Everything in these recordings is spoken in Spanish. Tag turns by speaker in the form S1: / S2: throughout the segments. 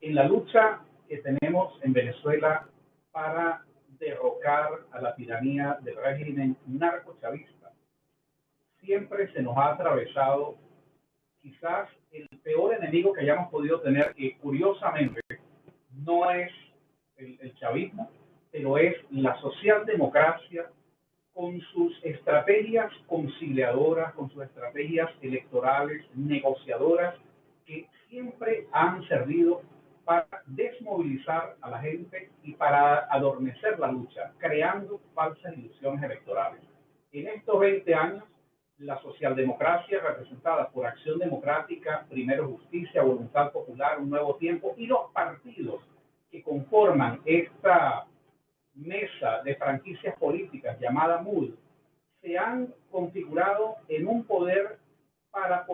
S1: En la lucha que tenemos en Venezuela para derrocar a la tiranía del régimen narcochavista, siempre se nos ha atravesado quizás el peor enemigo que hayamos podido tener, que curiosamente no es el chavismo, pero es la socialdemocracia con sus estrategias conciliadoras, con sus estrategias electorales, negociadoras, que siempre han servido para desmovilizar a la gente y para adormecer la lucha, creando falsas ilusiones electorales. En estos 20 años, la socialdemocracia representada por Acción Democrática, Primero Justicia, Voluntad Popular, Un Nuevo Tiempo y los partidos que conforman esta mesa de franquicias políticas llamada MUD, se han configurado en un poder para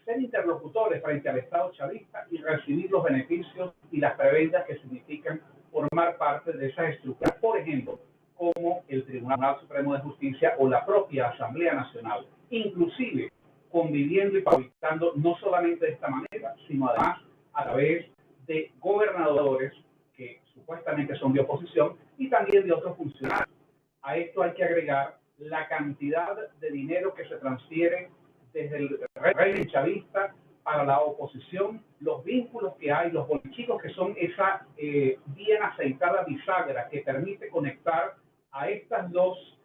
S1: ser interlocutores frente al Estado chavista y recibir los beneficios y las prebendas que significan formar parte de esas estructuras, por ejemplo, como el Tribunal Supremo de Justicia o la propia Asamblea Nacional, inclusive conviviendo y pautando no solamente de esta manera, sino además a través de gobernadores que supuestamente son de oposición y también de otros funcionarios. A esto hay que agregar la cantidad de dinero que se transfiere desde el régimen chavista para la oposición, los vínculos que hay, los bolichicos que son esa bien aceitada bisagra que permite conectar a estas dos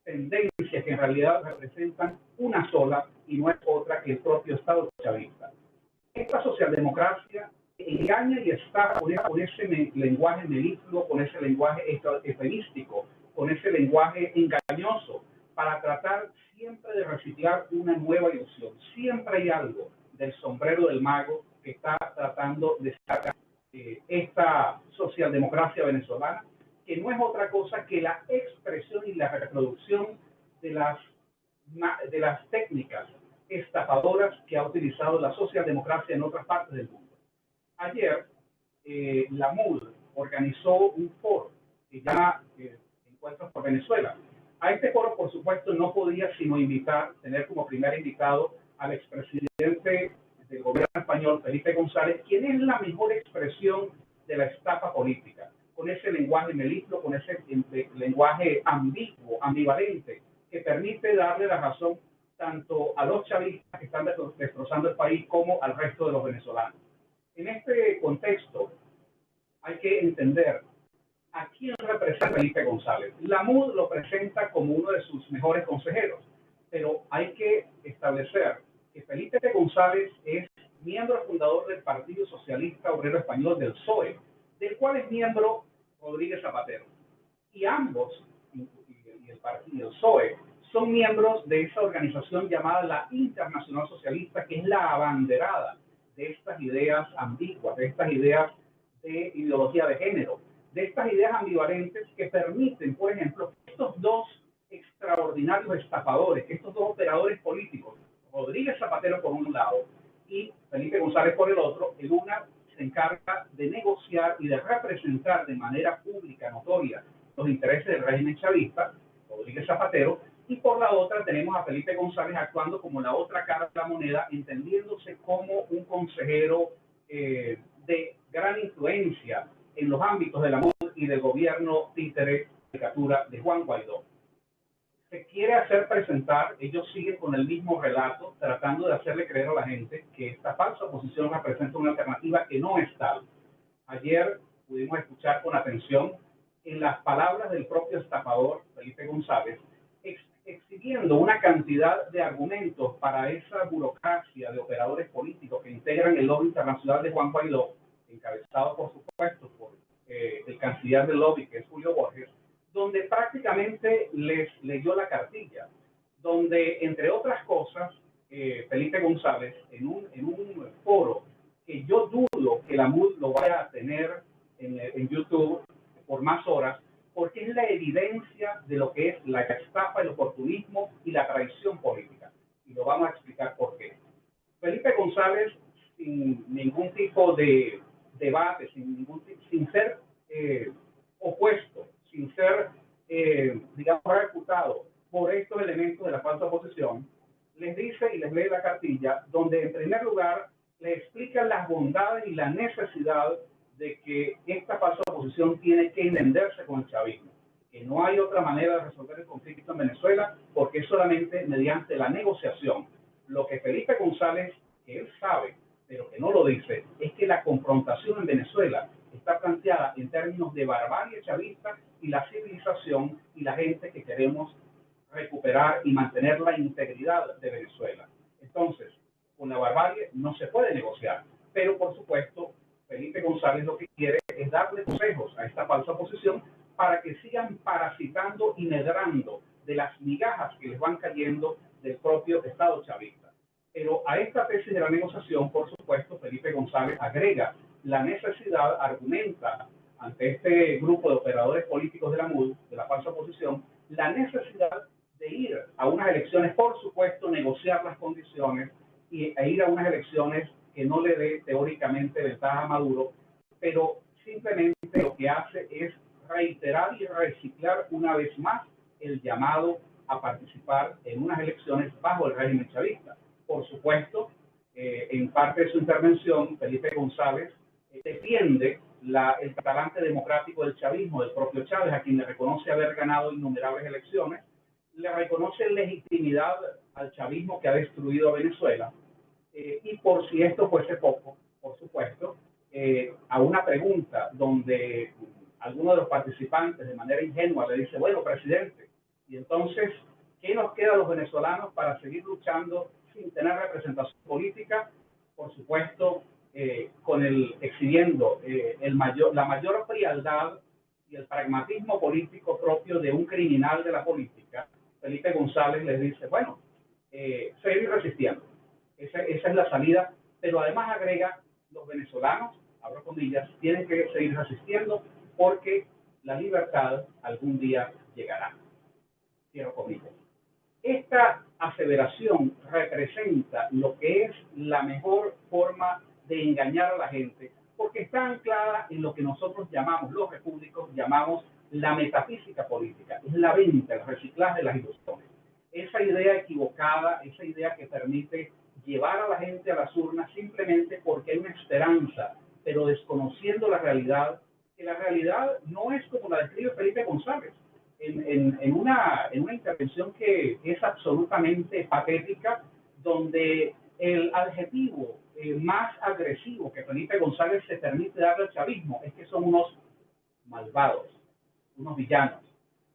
S1: tendencias que en realidad representan una sola y no es otra que el propio Estado chavista. Esta socialdemocracia engaña y está con ese lenguaje melífluo, con ese lenguaje efemístico, con ese lenguaje engañoso, para tratar siempre de reciclar una nueva ilusión. Siempre hay algo del sombrero del mago que está tratando de sacar esta socialdemocracia venezolana, que no es otra cosa que la expresión y la reproducción de las técnicas estafadoras que ha utilizado la socialdemocracia en otras partes del mundo. Ayer, la MUD organizó un foro que llama Encuentros por Venezuela. A este foro, por supuesto, no podía sino tener como primer invitado al expresidente del gobierno español, Felipe González, quien es la mejor expresión de la estafa política, con ese lenguaje melífluo, con ese lenguaje ambiguo, ambivalente, que permite darle la razón tanto a los chavistas que están destrozando el país como al resto de los venezolanos. En este contexto hay que entender a quién representa Felipe González. La MUD lo presenta como uno de sus mejores consejeros, pero hay que establecer que Felipe González es miembro fundador del Partido Socialista Obrero Español, del PSOE, del cual es miembro Rodríguez Zapatero. Y ambos, y el partido, el PSOE, son miembros de esa organización llamada la Internacional Socialista, que es la abanderada de estas ideas ambiguas, de estas ideas de ideología de género, de estas ideas ambivalentes que permiten, por ejemplo, que estos dos extraordinarios estafadores, estos dos operadores políticos, Rodríguez Zapatero por un lado y Felipe González por el otro, el una se encarga de negociar y de representar de manera pública, notoria, los intereses del régimen chavista, Rodríguez Zapatero, y por la otra tenemos a Felipe González actuando como la otra cara de la moneda, entendiéndose como un consejero de gran influencia en los ámbitos de la MUD y del gobierno títere caricatura de Juan Guaidó. Se quiere hacer presentar, ellos siguen con el mismo relato, tratando de hacerle creer a la gente que esta falsa oposición representa una alternativa que no es tal. Ayer pudimos escuchar con atención en las palabras del propio estafador Felipe González, exhibiendo una cantidad de argumentos para esa burocracia de operadores políticos que integran el lobby internacional de Juan Guaidó, encabezado por supuesto por el canciller del lobby, que es Julio Borges, donde prácticamente les leyó la cartilla, donde entre otras cosas Felipe González en un foro que yo dudo que la MUD lo vaya a tener en YouTube por más horas, porque es la evidencia de lo que es la estafa, el oportunismo y la traición política. Y lo vamos a explicar por qué. Felipe González, sin ningún tipo de debate, sin ser opuesto, sin ser, digamos, refutado por estos elementos de la falsa oposición, les dice y les lee la cartilla, donde en primer lugar le explican las bondades y la necesidad de que esta falsa oposición tiene que entenderse con el chavismo, que no hay otra manera de resolver el conflicto en Venezuela porque es solamente mediante la negociación. Lo que Felipe González, que él sabe, pero que no lo dice, es que la confrontación en Venezuela está planteada en términos de barbarie chavista y la civilización y la gente que queremos recuperar y mantener la integridad de Venezuela. Entonces, con la barbarie no se puede negociar, pero por supuesto, Felipe González lo que quiere es darle consejos a esta falsa oposición para que sigan parasitando y medrando de las migajas que les van cayendo del propio Estado chavista. Pero a esta tesis de la negociación, por supuesto, Felipe González agrega la necesidad, argumenta ante este grupo de operadores políticos de la MUD, de la falsa oposición, la necesidad de ir a unas elecciones, por supuesto, negociar las condiciones e ir a unas elecciones que no le dé teóricamente ventaja a Maduro, pero simplemente lo que hace es reiterar y reciclar una vez más el llamado a participar en unas elecciones bajo el régimen chavista. Por supuesto, en parte de su intervención, Felipe González defiende el talante democrático del chavismo, del propio Chávez, a quien le reconoce haber ganado innumerables elecciones, le reconoce legitimidad al chavismo que ha destruido a Venezuela, y por si esto fuese poco, por supuesto, a una pregunta donde alguno de los participantes de manera ingenua le dice, bueno, presidente, y entonces, ¿qué nos queda a los venezolanos para seguir luchando sin tener representación política? Por supuesto, exhibiendo la mayor frialdad y el pragmatismo político propio de un criminal de la política, Felipe González les dice, bueno, seguir resistiendo. Esa es la salida, pero además agrega, los venezolanos, abro comillas, tienen que seguir resistiendo porque la libertad algún día llegará. Cierro comillas. Esta aseveración representa lo que es la mejor forma de engañar a la gente, porque está anclada en lo que nosotros llamamos, los repúblicos, llamamos la metafísica política, es la venta, el reciclaje de las ilusiones. Esa idea equivocada, esa idea que permite llevar a la gente a las urnas simplemente porque hay una esperanza, pero desconociendo la realidad, que la realidad no es como la describe Felipe González. En una intervención que es absolutamente patética, donde el adjetivo más agresivo que Felipe González se permite darle al chavismo es que son unos malvados, unos villanos,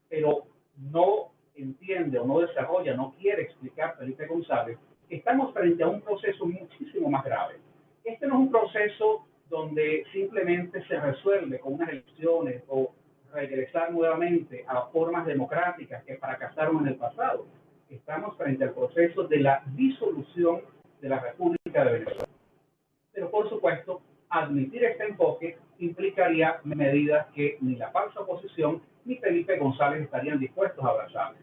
S1: pero no entiende o no desarrolla, no quiere explicar Felipe González que estamos frente a un proceso muchísimo más grave. Este no es un proceso donde simplemente se resuelve con unas elecciones o regresar nuevamente a formas democráticas que fracasaron en el pasado. Estamos frente al proceso de la disolución de la República de Venezuela. Pero por supuesto, admitir este enfoque implicaría medidas que ni la falsa oposición ni Felipe González estarían dispuestos a abrazar.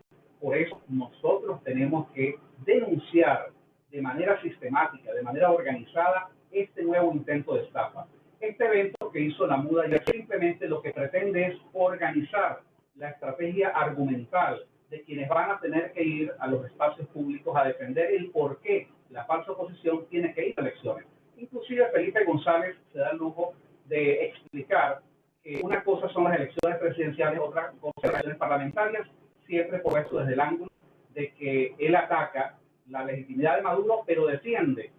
S1: Por eso nosotros tenemos que denunciar de manera sistemática, de manera organizada, este nuevo intento de estafa. Este evento que hizo la MUD ya simplemente lo que pretende es organizar la estrategia argumental de quienes van a tener que ir a los espacios públicos a defender el por qué la falsa oposición tiene que ir a elecciones. Inclusive Felipe González se da el lujo de explicar que una cosa son las elecciones presidenciales, otra cosa las elecciones parlamentarias, siempre por eso desde el ángulo de que él ataca la legitimidad de Maduro, pero defiende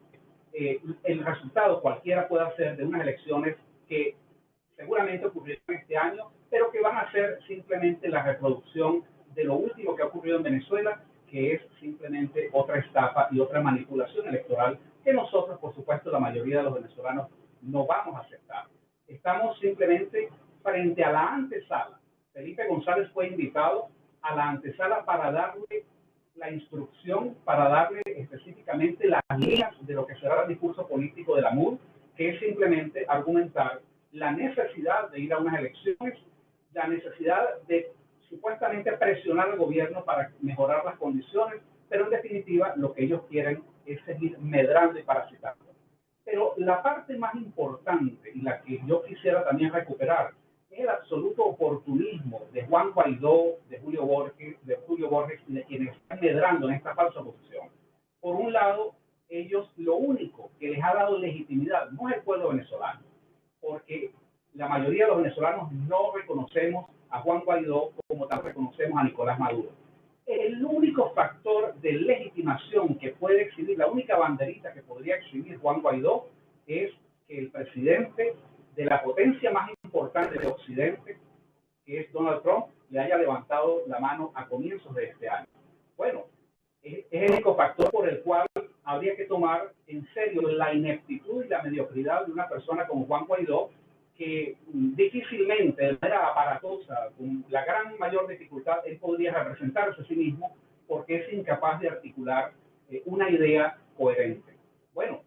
S1: el resultado cualquiera pueda ser de unas elecciones que seguramente ocurrirán este año, pero que van a ser simplemente la reproducción de lo último que ha ocurrido en Venezuela, que es simplemente otra estafa y otra manipulación electoral que nosotros, por supuesto, la mayoría de los venezolanos no vamos a aceptar. Estamos simplemente frente a la antesala. Felipe González fue invitado a la antesala para darle la instrucción, para darle específicamente las líneas de lo que será el discurso político de la MUD, que es simplemente argumentar la necesidad de ir a unas elecciones, la necesidad de supuestamente presionar al gobierno para mejorar las condiciones, pero en definitiva lo que ellos quieren es seguir medrando y parasitando. Pero la parte más importante y la que yo quisiera también recuperar es el absoluto oportunismo de Juan Guaidó, de Julio Borges y de quienes están medrando en esta falsa oposición. Por un lado, ellos lo único que les ha dado legitimidad mayoría de los venezolanos no reconocemos a Juan Guaidó como tal reconocemos a Nicolás Maduro. El único factor de legitimación que puede exhibir, la única banderita que podría exhibir Juan Guaidó es que el presidente de la potencia más importante de Occidente, que es Donald Trump, le haya levantado la mano a comienzos de este año. Bueno, es el único factor por el cual habría que tomar en serio la ineptitud y la mediocridad de una persona como Juan Guaidó, que difícilmente, de manera aparatosa, con la gran mayor dificultad, él podría representarse a sí mismo porque es incapaz de articular una idea coherente. Bueno,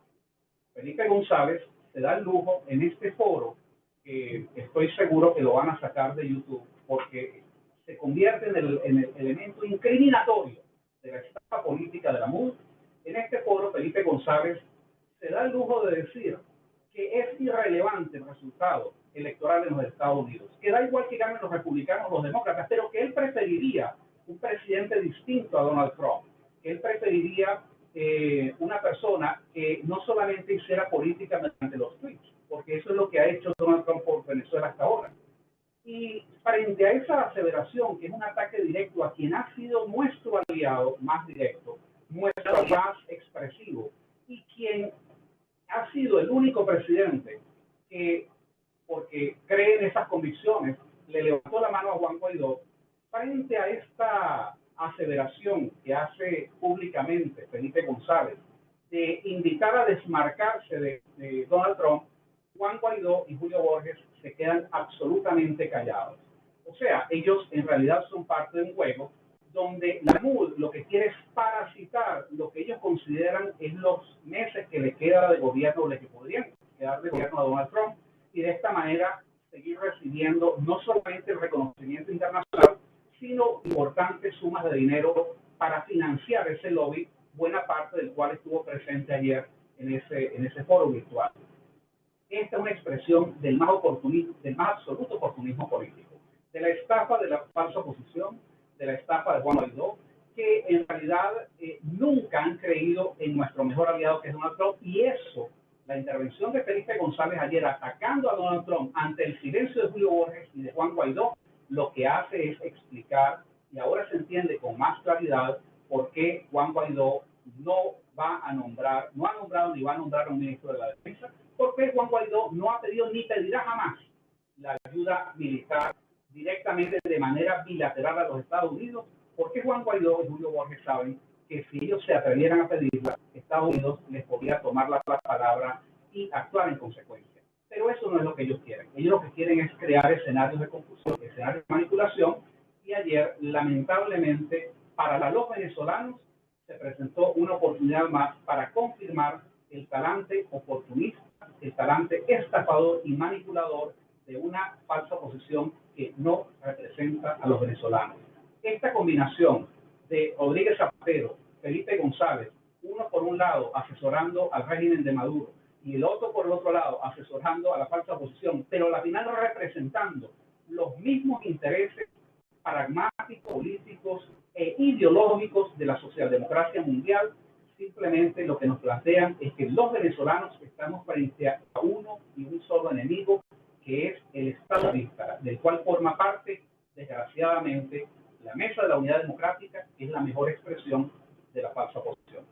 S1: Felipe González se da el lujo en este foro, que estoy seguro que lo van a sacar de YouTube, porque se convierte en el elemento incriminatorio de la estafa política de la MUD. En este foro, Felipe González se da el lujo de decir que es irrelevante el resultado electoral en los Estados Unidos, que da igual que ganen los republicanos o los demócratas, pero que él preferiría un presidente distinto a Donald Trump, que él preferiría una persona que no solamente hiciera política mediante los tweets, porque eso es lo que ha hecho Donald Trump por Venezuela hasta ahora. Y frente a esa aseveración, que es un ataque directo a quien ha sido nuestro aliado más directo, nuestro más expresivo, y quien ha sido el único presidente que, porque cree en esas convicciones, le levantó la mano a Juan Guaidó, frente a esta aseveración que hace públicamente Felipe González de invitar a desmarcarse de Donald Trump, Juan Guaidó y Julio Borges se quedan absolutamente callados. O sea, ellos en realidad son parte de un juego donde la MUD lo que quiere es parasitar lo que ellos consideran es los meses que le queda de gobierno, o le que podrían quedar de gobierno a Donald Trump, y de esta manera seguir recibiendo no solamente el reconocimiento internacional, sino importantes sumas de dinero para financiar ese lobby, buena parte del cual estuvo presente ayer en ese foro virtual. Esta es una expresión del más absoluto oportunismo político, de la estafa de la falsa oposición, de la estafa de Juan Guaidó, que en realidad nunca han creído en nuestro mejor aliado, que es Donald Trump, y eso, la intervención de Felipe González ayer atacando a Donald Trump ante el silencio de Julio Borges y de Juan Guaidó, lo que hace es explicar, y ahora se entiende con más claridad, por qué Juan Guaidó no ha nombrado ni va a nombrar a un ministro de la Defensa, porque Juan Guaidó no ha pedido ni pedirá jamás la ayuda militar directamente de manera bilateral a los Estados Unidos, porque Juan Guaidó y Julio Borges saben que si ellos se atrevieran a pedirla, Estados Unidos les podría tomar la palabra y actuar en consecuencia. Pero eso no es lo que ellos quieren. Ellos lo que quieren es crear escenarios de confusión, escenarios de manipulación, y ayer, lamentablemente, para los venezolanos, se presentó una oportunidad más para confirmar el talante oportunista, el talante estafador y manipulador de una falsa oposición que no representa a los venezolanos. Esta combinación de Rodríguez Zapatero, Felipe González, uno por un lado asesorando al régimen de Maduro y el otro por el otro lado asesorando a la falsa oposición, pero al final representando los mismos intereses pragmáticos, políticos e ideológicos de la socialdemocracia mundial, simplemente lo que nos plantean es que los venezolanos estamos frente a uno y un solo enemigo, que es el Estado islámico, del cual forma parte, desgraciadamente, la Mesa de la Unidad Democrática, que es la mejor expresión de la falsa oposición.